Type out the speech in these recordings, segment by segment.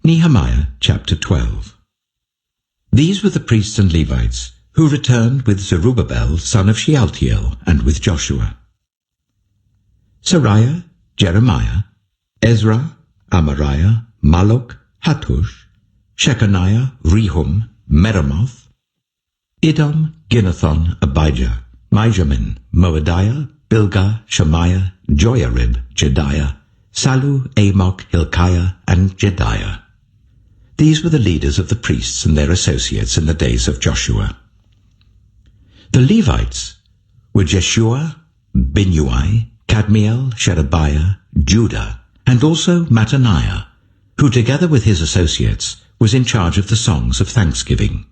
Nehemiah chapter 12. These were the priests and Levites who returned with Zerubbabel son of Shealtiel and with Joshua: Seraiah, Jeremiah, Ezra, Amariah, Malluch, Hattush, Shechaniah, Rehum, Meremoth, Edom, Ginnethon, Abijah, Mijamin, Moadiah, Bilgah, Shemaiah, Joiarib, Jedaiah, Sallu, Amok, Hilkiah, and Jedaiah. These were the leaders of the priests and their associates in the days of Joshua. The Levites were Jeshua, Binnui, Kadmiel, Sherebiah, Judah, and also Mattaniah, who together with his associates was in charge of the songs of thanksgiving.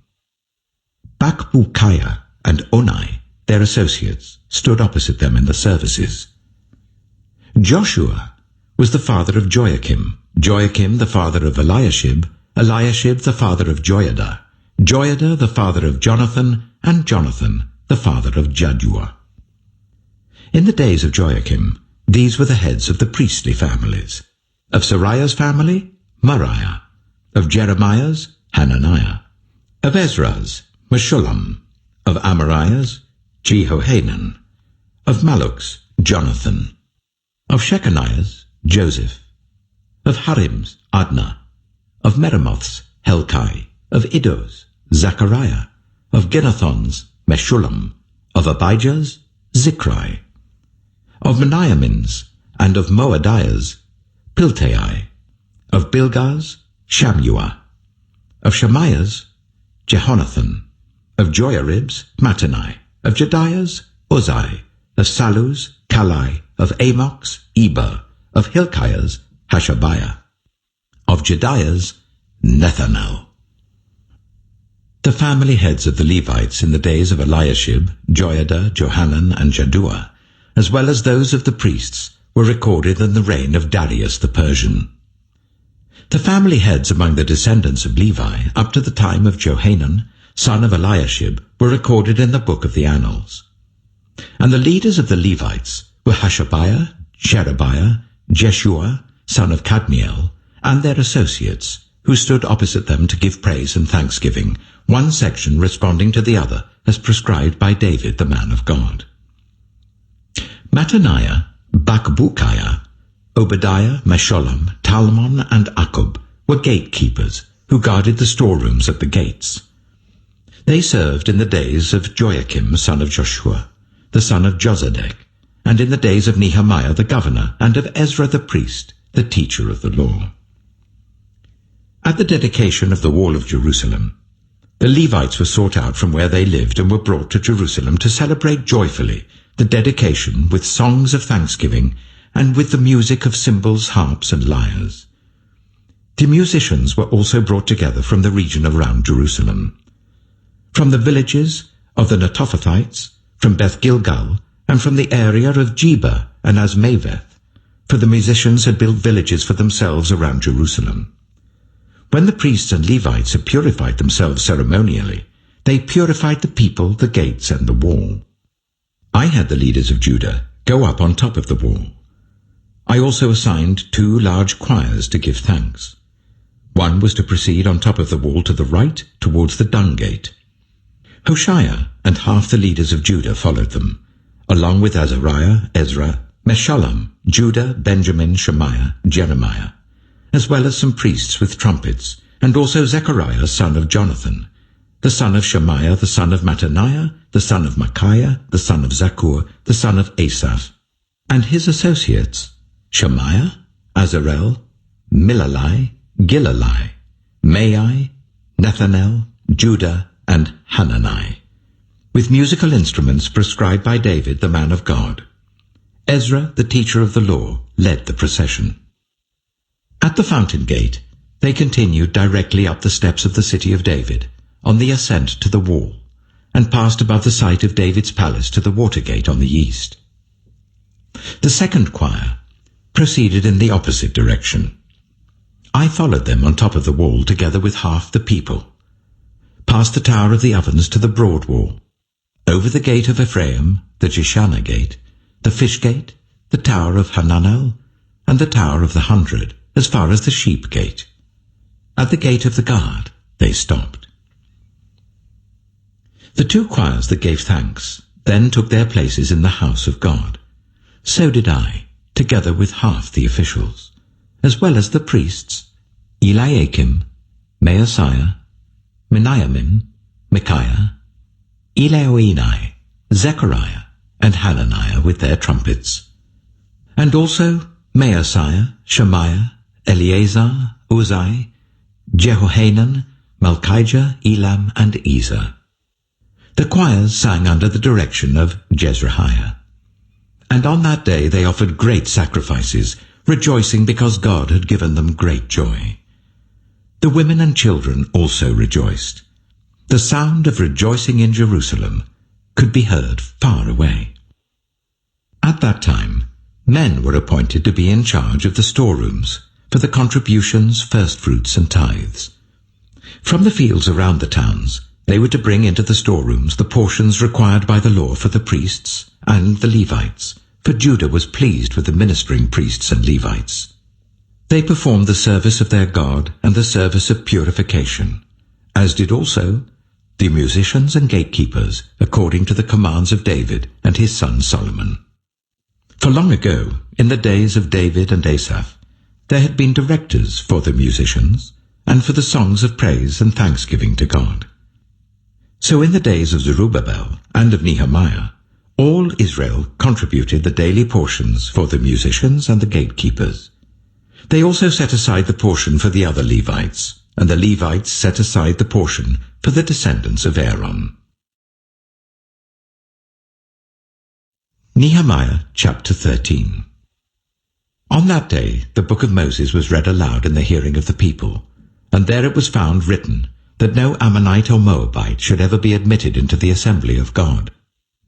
Bakbukiah and Onai, their associates, stood opposite them in the services. Joshua was the father of Joachim, Joachim the father of Eliashib, Eliashib the father of Joiada, Joiada the father of Jonathan, and Jonathan the father of Jaddua. In the days of Joachim, these were the heads of the priestly families. Of Seraiah's family, Mariah; of Jeremiah's, Hananiah; of Ezra's, Meshullam; of Amariah's, Jehohanan; of Malluch's, Jonathan; of Shechaniah's, Joseph; of Harim's, Adnah; of Meremoth's, Helkai; of Iddo's, Zechariah; of Ginnethon's, Meshullam; of Abijah's, Zichri; of Miniamin's, and of Moadiah's, Piltai; of Bilgah's, Shammua; of Shemaiah's, Jehonathan; of Joiarib's, Mattani; of Jedaiah's, Uzai; of Sallu's, Kalai; of Amok's, Eber; of Hilkiah's, Hashabiah; of Jedaiah's, Nethanel. The family heads of the Levites in the days of Eliashib, Joiada, Johanan, and Jaddua, as well as those of the priests, were recorded in the reign of Darius the Persian. The family heads among the descendants of Levi up to the time of Johanan, son of Eliashib, were recorded in the book of the Annals. And the leaders of the Levites were Hashabiah, Sherebiah, Jeshua, son of Kadmiel, and their associates, who stood opposite them to give praise and thanksgiving, one section responding to the other as prescribed by David the man of God. Mattaniah, Bakbukiah, Obadiah, Meshullam, Talmon, and Akkub were gatekeepers who guarded the storerooms at the gates. They served in the days of Joachim son of Joshua, the son of Josedek, and in the days of Nehemiah the governor, and of Ezra the priest, the teacher of the law. At the dedication of the wall of Jerusalem, the Levites were sought out from where they lived and were brought to Jerusalem to celebrate joyfully the dedication with songs of thanksgiving and with the music of cymbals, harps, and lyres. The musicians were also brought together from the region around Jerusalem, from the villages of the Netophathites, from Beth Gilgal, and from the area of Geba and Azmaveth, for the musicians had built villages for themselves around Jerusalem. When the priests and Levites had purified themselves ceremonially, they purified the people, the gates, and the wall. I had the leaders of Judah go up on top of the wall. I also assigned 2 large choirs to give thanks. One was to proceed on top of the wall to the right towards the dung gate. Hoshea and half the leaders of Judah followed them, along with Azariah, Ezra, Meshullam, Judah, Benjamin, Shemaiah, Jeremiah, as well as some priests with trumpets, and also Zechariah son of Jonathan, the son of Shemaiah, the son of Mattaniah, the son of Micaiah, the son of Zakkur, the son of Asaph, and his associates, Shemaiah, Azarel, Milalai, Gilalai, Mai, Nethanel, Judah, and Hanani, with musical instruments prescribed by David the man of God. Ezra, the teacher of the law, led the procession. At the fountain gate, they continued directly up the steps of the city of David, on the ascent to the wall, and passed above the site of David's palace to the water gate on the east. The second choir proceeded in the opposite direction. I followed them on top of the wall together with half the people, past the Tower of the Ovens to the broad wall, over the gate of Ephraim, the Jeshanah gate, the fish gate, the Tower of Hananel, and the Tower of the 100, as far as the sheep gate. At the gate of the guard, they stopped. The two choirs that gave thanks then took their places in the house of God. So did I, together with half the officials, as well as the priests, Eliakim, Maaseiah, Miniamin, Micaiah, Elioenai, Zechariah, and Hananiah with their trumpets, and also Maaseiah, Shemaiah, Eleazar, Uzai, Jehohanan, Malchijah, Elam, and Ezer. The choirs sang under the direction of Jezreiah. And on that day they offered great sacrifices, rejoicing because God had given them great joy. The women and children also rejoiced. The sound of rejoicing in Jerusalem could be heard far away. At that time, men were appointed to be in charge of the storerooms for the contributions, firstfruits, and tithes. From the fields around the towns, they were to bring into the storerooms the portions required by the law for the priests and the Levites, for Judah was pleased with the ministering priests and Levites. They performed the service of their God and the service of purification, as did also the musicians and gatekeepers, according to the commands of David and his son Solomon. For long ago, in the days of David and Asaph, there had been directors for the musicians and for the songs of praise and thanksgiving to God. So in the days of Zerubbabel and of Nehemiah, all Israel contributed the daily portions for the musicians and the gatekeepers. They also set aside the portion for the other Levites, and the Levites set aside the portion for the descendants of Aaron. Nehemiah chapter 13. On that day the book of Moses was read aloud in the hearing of the people, and there it was found written that no Ammonite or Moabite should ever be admitted into the assembly of God,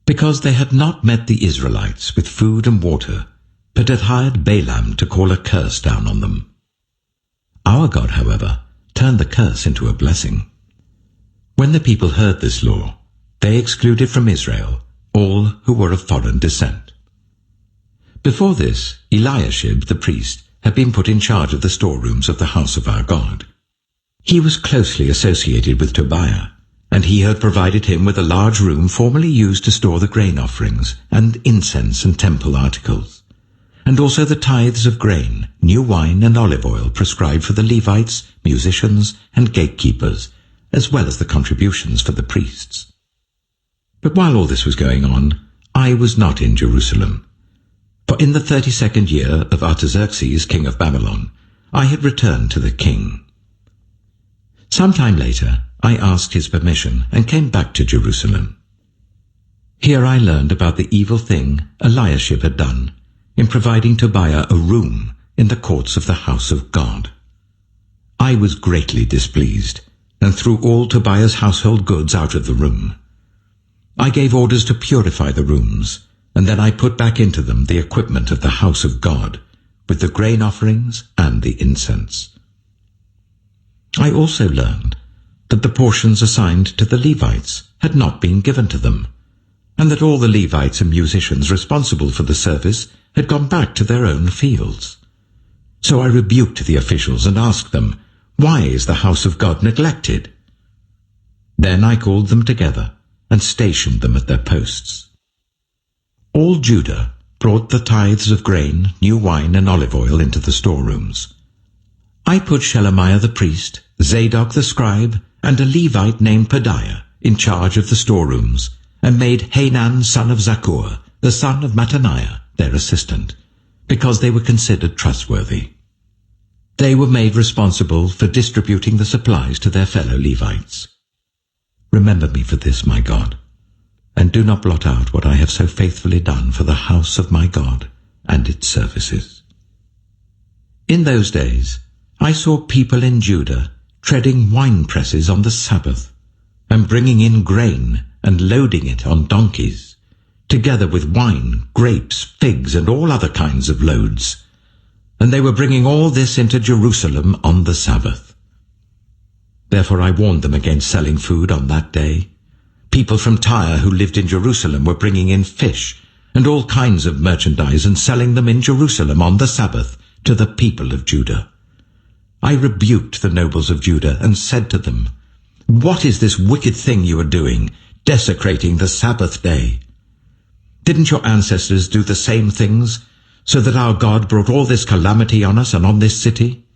because they had not met the Israelites with food and water, but had hired Balaam to call a curse down on them. Our God, however, turned the curse into a blessing. When the people heard this law, they excluded from Israel all who were of foreign descent. Before this, Eliashib the priest had been put in charge of the storerooms of the house of our God. He was closely associated with Tobiah, and he had provided him with a large room formerly used to store the grain offerings and incense and temple articles, and also the tithes of grain, new wine, and olive oil prescribed for the Levites, musicians, and gatekeepers, as well as the contributions for the priests. But while all this was going on, I was not in Jerusalem. For in the 32nd year of Artaxerxes, king of Babylon, I had returned to the king. Some time later, I asked his permission and came back to Jerusalem. Here I learned about the evil thing Eliashib had done in providing Tobiah a room in the courts of the house of God. I was greatly displeased, and threw all Tobiah's household goods out of the room. I gave orders to purify the rooms, and then I put back into them the equipment of the house of God, with the grain offerings and the incense. I also learned that the portions assigned to the Levites had not been given to them, and that all the Levites and musicians responsible for the service had gone back to their own fields. So I rebuked the officials and asked them, "Why is the house of God neglected?" Then I called them together and stationed them at their posts. All Judah brought the tithes of grain, new wine, and olive oil into the storerooms. I put Shelemiah the priest, Zadok the scribe, and a Levite named Pedaiah in charge of the storerooms, and made Hanan son of Zakkur, the son of Mattaniah, their assistant, because they were considered trustworthy. They were made responsible for distributing the supplies to their fellow Levites. Remember me for this, my God, and do not blot out what I have so faithfully done for the house of my God and its services. In those days, I saw people in Judah treading wine presses on the Sabbath, and bringing in grain and loading it on donkeys, together with wine, grapes, figs, and all other kinds of loads. And they were bringing all this into Jerusalem on the Sabbath. Therefore I warned them against selling food on that day. People from Tyre who lived in Jerusalem were bringing in fish and all kinds of merchandise and selling them in Jerusalem on the Sabbath to the people of Judah. I rebuked the nobles of Judah and said to them, "What is this wicked thing you are doing, desecrating the Sabbath day? Didn't your ancestors do the same things, so that our God brought all this calamity on us and on this city?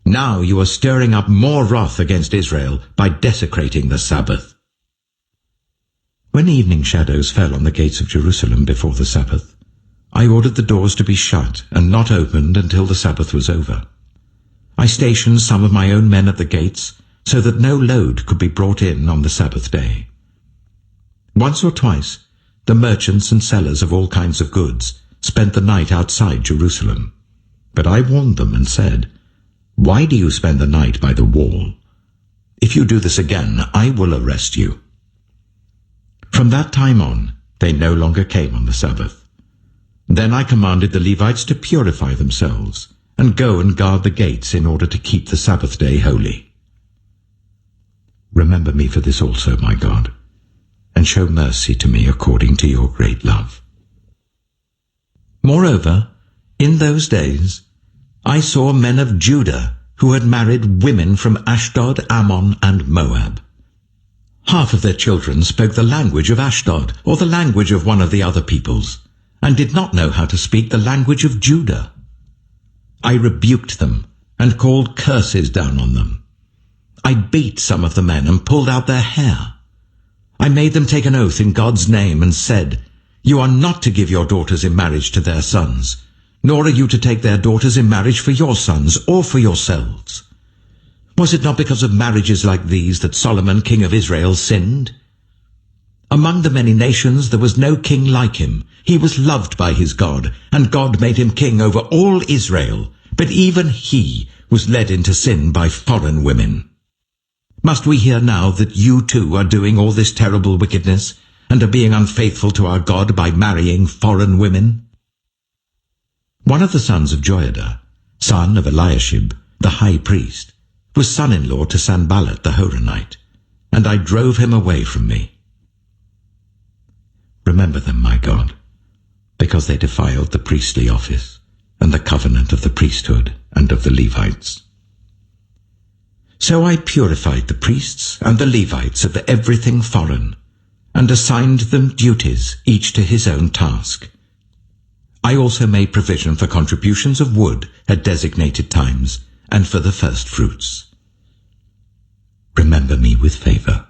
Now you are stirring up more wrath against Israel by desecrating the Sabbath." When evening shadows fell on the gates of Jerusalem before the Sabbath, I ordered the doors to be shut and not opened until the Sabbath was over. I stationed some of my own men at the gates, so that no load could be brought in on the Sabbath day. Once or twice, the merchants and sellers of all kinds of goods spent the night outside Jerusalem. But I warned them and said, "Why do you spend the night by the wall? If you do this again, I will arrest you." From that time on, they no longer came on the Sabbath. Then I commanded the Levites to purify themselves and go and guard the gates in order to keep the Sabbath day holy. Remember me for this also, my God, and show mercy to me according to your great love. Moreover, in those days, I saw men of Judah who had married women from Ashdod, Ammon, and Moab. Half of their children spoke the language of Ashdod, or the language of one of the other peoples, and did not know how to speak the language of Judah. I rebuked them and called curses down on them. I beat some of the men and pulled out their hair. I made them take an oath in God's name and said, "You are not to give your daughters in marriage to their sons, nor are you to take their daughters in marriage for your sons or for yourselves." Was it not because of marriages like these that Solomon, king of Israel, sinned? Among the many nations there was no king like him. He was loved by his God, and God made him king over all Israel. But even he was led into sin by foreign women. Must we hear now that you too are doing all this terrible wickedness, and are being unfaithful to our God by marrying foreign women? One of the sons of Joiada, son of Eliashib, the high priest, was son-in-law to Sanballat the Horonite, and I drove him away from me. Remember them, my God, because they defiled the priestly office and the covenant of the priesthood and of the Levites. So I purified the priests and the Levites of everything foreign, and assigned them duties, each to his own task. I also made provision for contributions of wood at designated times, and for the first fruits. Remember me with favor,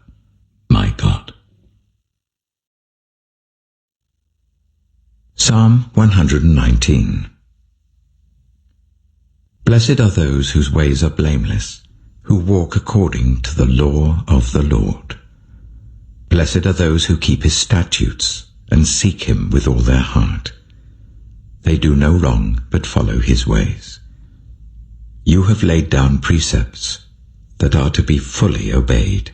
my God. Psalm 119. Blessed are those whose ways are blameless, who walk according to the law of the Lord. Blessed are those who keep his statutes and seek him with all their heart. They do no wrong, but follow his ways. You have laid down precepts that are to be fully obeyed.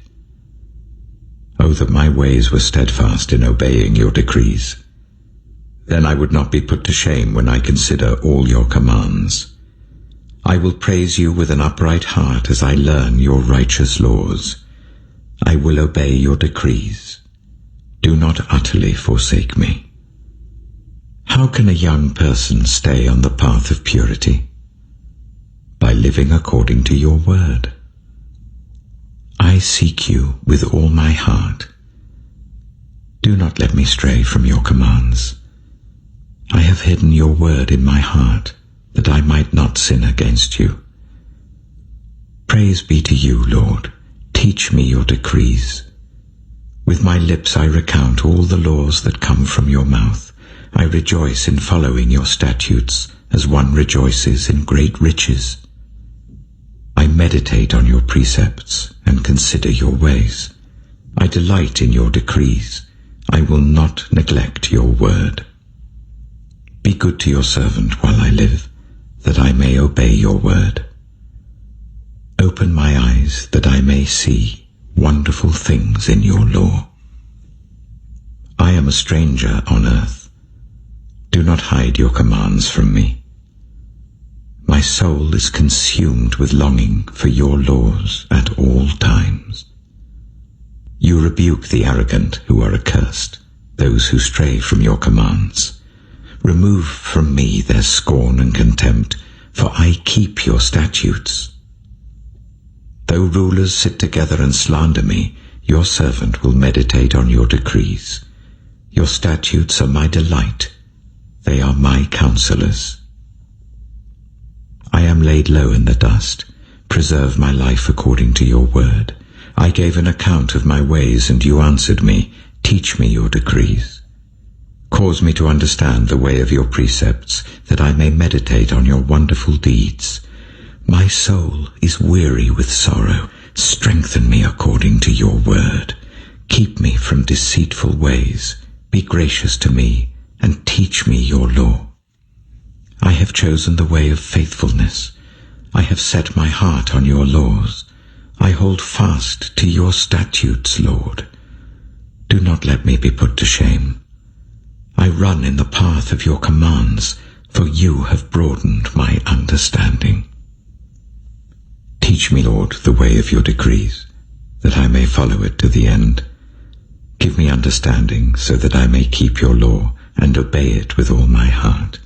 Oh, that my ways were steadfast in obeying your decrees. Then I would not be put to shame when I consider all your commands. I will praise you with an upright heart as I learn your righteous laws. I will obey your decrees. Do not utterly forsake me. How can a young person stay on the path of purity? By living according to your word. I seek you with all my heart. Do not let me stray from your commands. I have hidden your word in my heart, that I might not sin against you. Praise be to you, Lord. Teach me your decrees. With my lips I recount all the laws that come from your mouth. I rejoice in following your statutes, as one rejoices in great riches. I meditate on your precepts and consider your ways. I delight in your decrees. I will not neglect your word. Be good to your servant while I live, that I may obey your word. Open my eyes that I may see wonderful things in your law. I am a stranger on earth. Do not hide your commands from me. My soul is consumed with longing for your laws at all times. You rebuke the arrogant who are accursed, those who stray from your commands. Remove from me their scorn and contempt, for I keep your statutes. Though rulers sit together and slander me, your servant will meditate on your decrees. Your statutes are my delight. They are my counselors. I am laid low in the dust. Preserve my life according to your word. I gave an account of my ways, and you answered me. Teach me your decrees. Cause me to understand the way of your precepts, that I may meditate on your wonderful deeds. My soul is weary with sorrow. Strengthen me according to your word. Keep me from deceitful ways. Be gracious to me, and teach me your law. I have chosen the way of faithfulness. I have set my heart on your laws. I hold fast to your statutes, Lord. Do not let me be put to shame. I run in the path of your commands, for you have broadened my understanding. Teach me, Lord, the way of your decrees, that I may follow it to the end. Give me understanding, so that I may keep your law and obey it with all my heart.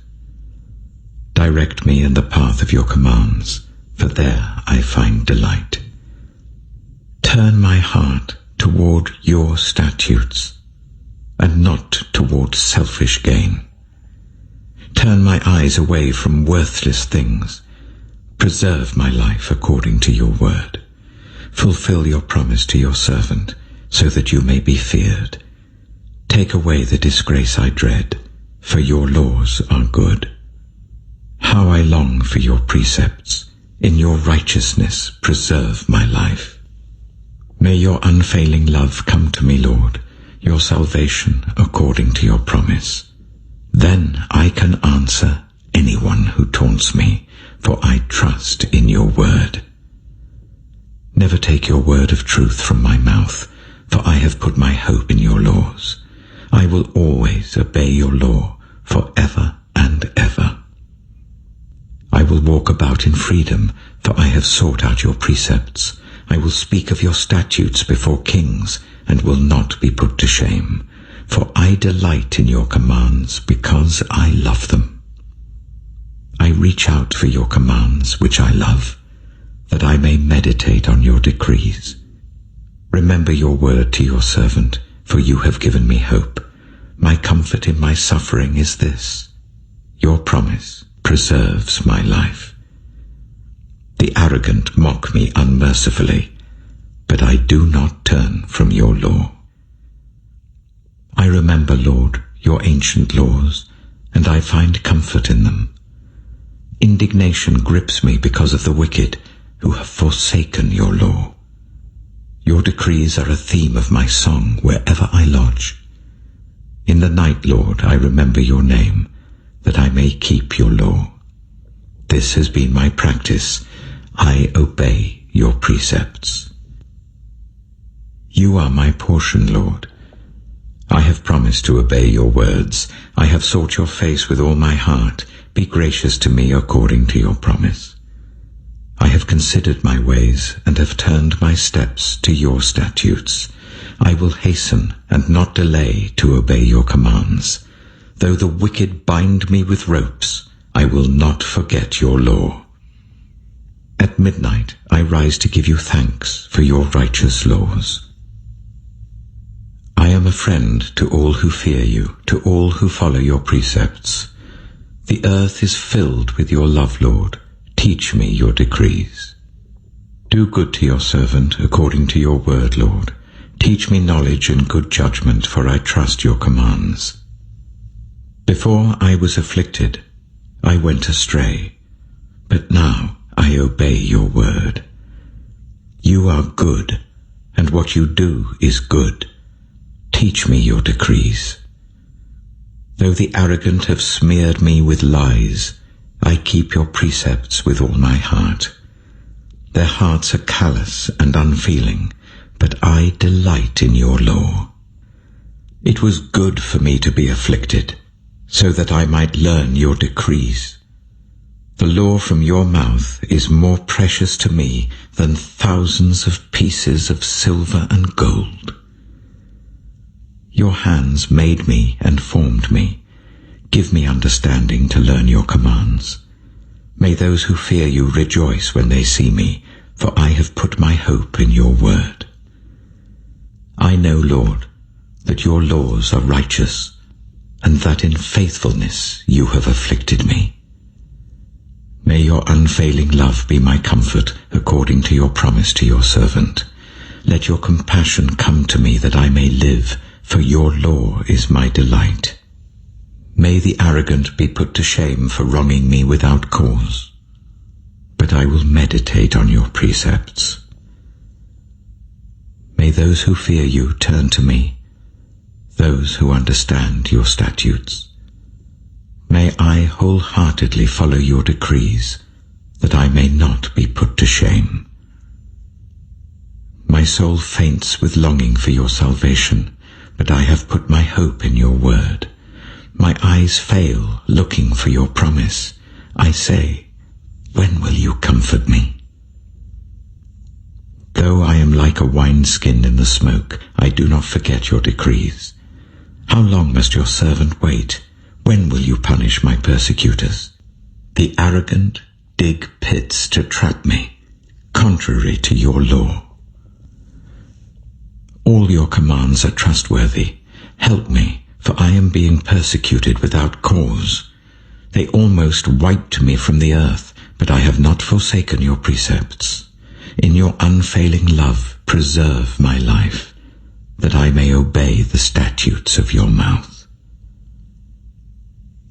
Direct me in the path of your commands, for there I find delight. Turn my heart toward your statutes, and not toward selfish gain. Turn my eyes away from worthless things. Preserve my life according to your word. Fulfill your promise to your servant, so that you may be feared. Take away the disgrace I dread, for your laws are good. How I long for your precepts. In your righteousness preserve my life. May your unfailing love come to me, Lord, your salvation according to your promise. Then I can answer anyone who taunts me, for I trust in your word. Never take your word of truth from my mouth, for I have put my hope in your laws. I will always obey your law forever and ever. I will walk about in freedom, for I have sought out your precepts. I will speak of your statutes before kings, and will not be put to shame. For I delight in your commands, because I love them. I reach out for your commands, which I love, that I may meditate on your decrees. Remember your word to your servant, for you have given me hope. My comfort in my suffering is this: your promise preserves my life. The arrogant mock me unmercifully, but I do not turn from your law. I remember, Lord, your ancient laws, and I find comfort in them. Indignation grips me because of the wicked, who have forsaken your law. Your decrees are a theme of my song wherever I lodge. In the night, Lord, I remember your name, that I may keep your law. This has been my practice. I obey your precepts. You are my portion, Lord. I have promised to obey your words. I have sought your face with all my heart. Be gracious to me according to your promise. I have considered my ways and have turned my steps to your statutes. I will hasten and not delay to obey your commands. Though the wicked bind me with ropes, I will not forget your law. At midnight I rise to give you thanks for your righteous laws. I am a friend to all who fear you, to all who follow your precepts. The earth is filled with your love, Lord. Teach me your decrees. Do good to your servant according to your word, Lord. Teach me knowledge and good judgment, for I trust your commands. Before I was afflicted, I went astray, but now I obey your word. You are good, and what you do is good. Teach me your decrees. Though the arrogant have smeared me with lies, I keep your precepts with all my heart. Their hearts are callous and unfeeling, but I delight in your law. It was good for me to be afflicted, so that I might learn your decrees. The law from your mouth is more precious to me than thousands of pieces of silver and gold. Your hands made me and formed me. Give me understanding to learn your commands. May those who fear you rejoice when they see me, for I have put my hope in your word. I know, Lord, that your laws are righteous, and that in faithfulness you have afflicted me. May your unfailing love be my comfort, according to your promise to your servant. Let your compassion come to me, that I may live, for your law is my delight. May the arrogant be put to shame for wronging me without cause, but I will meditate on your precepts. May those who fear you turn to me, those who understand your statutes. May I wholeheartedly follow your decrees, that I may not be put to shame. My soul faints with longing for your salvation, but I have put my hope in your word. My eyes fail, looking for your promise. I say, when will you comfort me? Though I am like a wineskin in the smoke, I do not forget your decrees. How long must your servant wait? When will you punish my persecutors? The arrogant dig pits to trap me, contrary to your law. All your commands are trustworthy. Help me, for I am being persecuted without cause. They almost wiped me from the earth, but I have not forsaken your precepts. In your unfailing love, preserve my life, that I may obey the statutes of your mouth.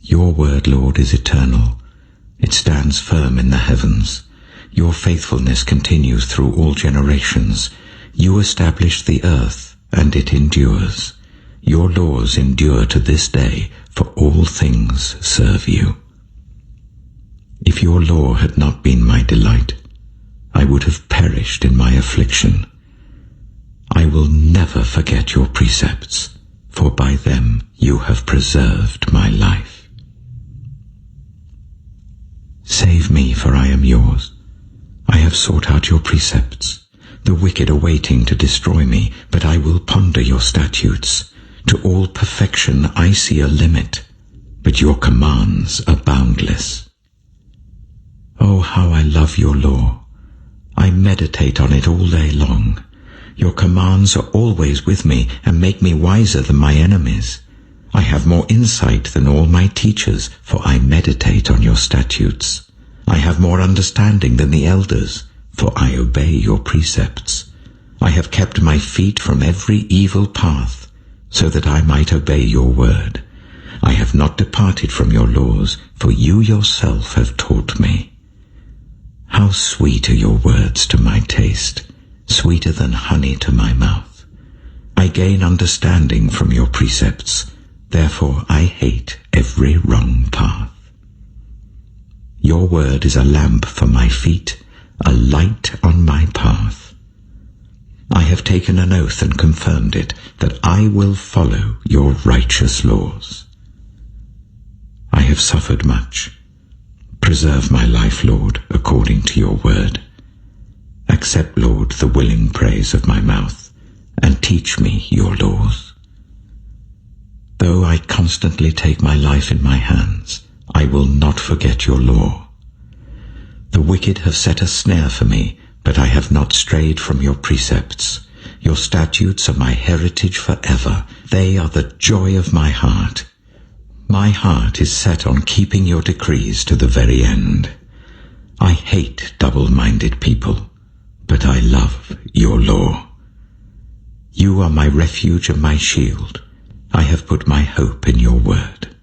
Your word, Lord, is eternal. It stands firm in the heavens. Your faithfulness continues through all generations. You established the earth, and it endures. Your laws endure to this day, for all things serve you. If your law had not been my delight, I would have perished in my affliction. I will never forget your precepts, for by them you have preserved my life. Save me, for I am yours. I have sought out your precepts. The wicked are waiting to destroy me, but I will ponder your statutes. To all perfection I see a limit, but your commands are boundless. Oh, how I love your law! I meditate on it all day long. Your commands are always with me and make me wiser than my enemies. I have more insight than all my teachers, for I meditate on your statutes. I have more understanding than the elders, for I obey your precepts. I have kept my feet from every evil path, so that I might obey your word. I have not departed from your laws, for you yourself have taught me. How sweet are your words to my taste, sweeter than honey to my mouth. I gain understanding from your precepts, therefore I hate every wrong path. Your word is a lamp for my feet, a light on my path. I have taken an oath and confirmed it, that I will follow your righteous laws. I have suffered much. Preserve my life, Lord, according to your word. Accept, Lord, the willing praise of my mouth, and teach me your laws. Though I constantly take my life in my hands, I will not forget your law. The wicked have set a snare for me, but I have not strayed from your precepts. Your statutes are my heritage forever. They are the joy of my heart. My heart is set on keeping your decrees to the very end. I hate double-minded people, but I love your law. You are my refuge and my shield. I have put my hope in your word.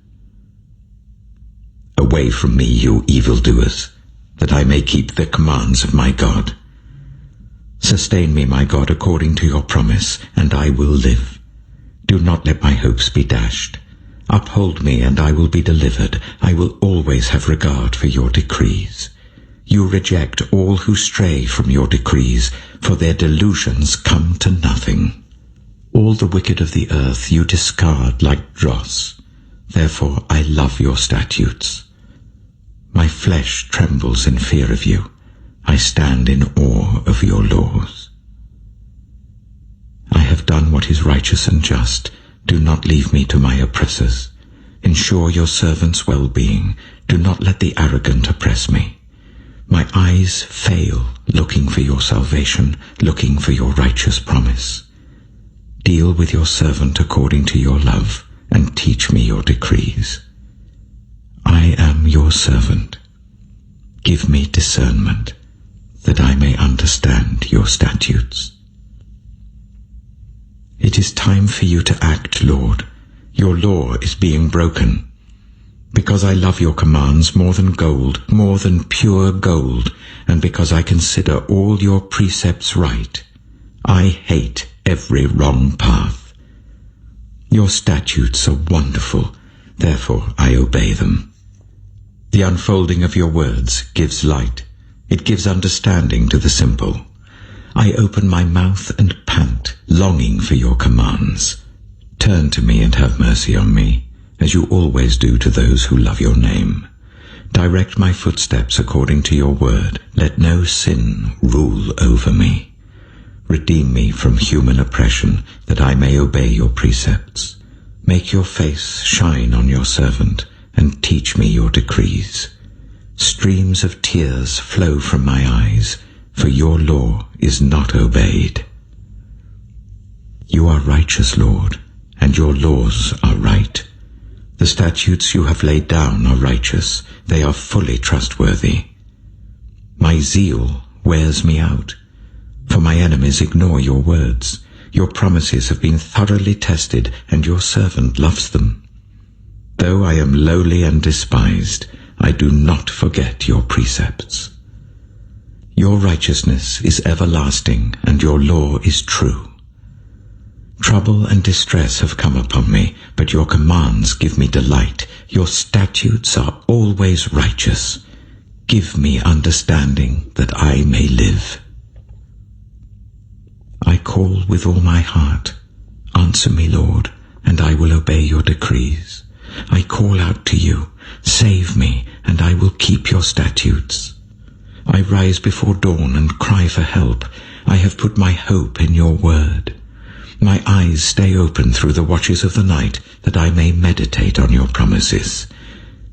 Away from me, you evildoers, that I may keep the commands of my God. Sustain me, my God, according to your promise, and I will live. Do not let my hopes be dashed. Uphold me, and I will be delivered. I will always have regard for your decrees. You reject all who stray from your decrees, for their delusions come to nothing. All the wicked of the earth you discard like dross. Therefore I love your statutes. My flesh trembles in fear of you. I stand in awe of your laws. I have done what is righteous and just. Do not leave me to my oppressors. Ensure your servant's well-being. Do not let the arrogant oppress me. My eyes fail, looking for your salvation, looking for your righteous promise. Deal with your servant according to your love, and teach me your decrees. I am your servant. Give me discernment, that I may understand your statutes. It is time for you to act, Lord. Your law is being broken. Because I love your commands more than gold, more than pure gold, and because I consider all your precepts right, I hate every wrong path. Your statutes are wonderful, therefore I obey them. The unfolding of your words gives light. It gives understanding to the simple. I open my mouth and pant, longing for your commands. Turn to me and have mercy on me, as you always do to those who love your name. Direct my footsteps according to your word. Let no sin rule over me. Redeem me from human oppression, that I may obey your precepts. Make your face shine on your servant, and teach me your decrees. Streams of tears flow from my eyes, for your law is not obeyed. You are righteous, Lord, and your laws are right. The statutes you have laid down are righteous. They are fully trustworthy. My zeal wears me out, for my enemies ignore your words. Your promises have been thoroughly tested, and your servant loves them. Though I am lowly and despised, I do not forget your precepts. Your righteousness is everlasting, and your law is true. Trouble and distress have come upon me, but your commands give me delight. Your statutes are always righteous. Give me understanding, that I may live. I call with all my heart. Answer me, Lord, and I will obey your decrees. I call out to you. Save me, and I will keep your statutes. I rise before dawn and cry for help. I have put my hope in your word. My eyes stay open through the watches of the night, that I may meditate on your promises.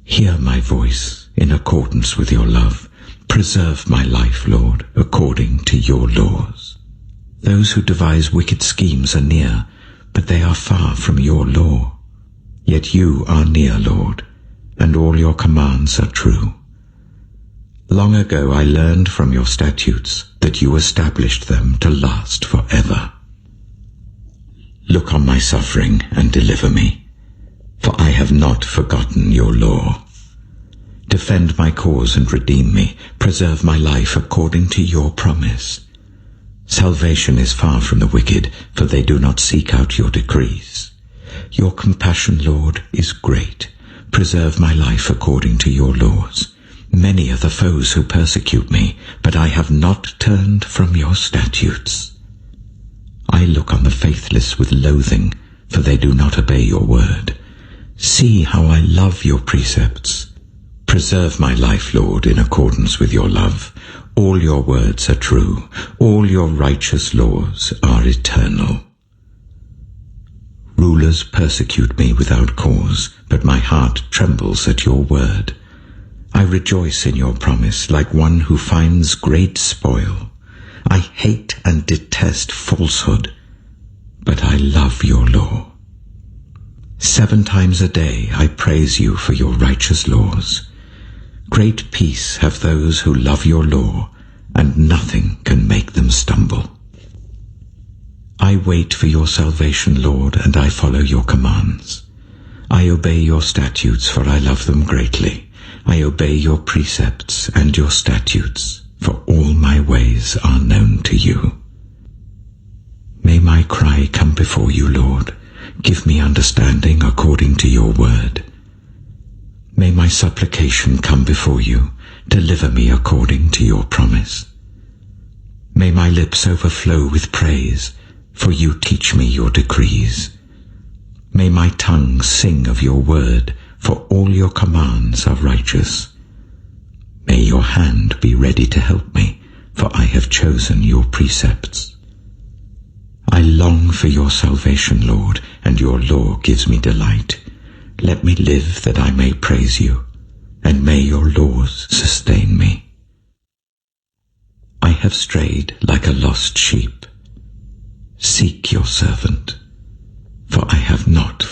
Hear my voice in accordance with your love. Preserve my life, Lord, according to your laws. Those who devise wicked schemes are near, but they are far from your law. Yet you are near, Lord, and all your commands are true. Long ago I learned from your statutes that you established them to last forever. Look on my suffering and deliver me, for I have not forgotten your law. Defend my cause and redeem me. Preserve my life according to your promise. Salvation is far from the wicked, for they do not seek out your decrees. Your compassion, Lord, is great. Preserve my life according to your laws. Many are the foes who persecute me, but I have not turned from your statutes. I look on the faithless with loathing, for they do not obey your word. See how I love your precepts. Preserve my life, Lord, in accordance with your love. All your words are true. All your righteous laws are eternal. Rulers persecute me without cause, but my heart trembles at your word. I rejoice in your promise like one who finds great spoil. I hate and detest falsehood, but I love your law. 7 times a day I praise you for your righteous laws. Great peace have those who love your law, and nothing can make them stumble. I wait for your salvation, Lord, and I follow your commands. I obey your statutes, for I love them greatly. I obey your precepts and your statutes, for all my ways are known to you. May my cry come before you, Lord. Give me understanding according to your word. May my supplication come before you. Deliver me according to your promise. May my lips overflow with praise, for you teach me your decrees. May my tongue sing of your word, for all your commands are righteous. May your hand be ready to help me, for I have chosen your precepts. I long for your salvation, Lord, and your law gives me delight. Let me live that I may praise you, and may your laws sustain me. I have strayed like a lost sheep. Seek your servant, for I have not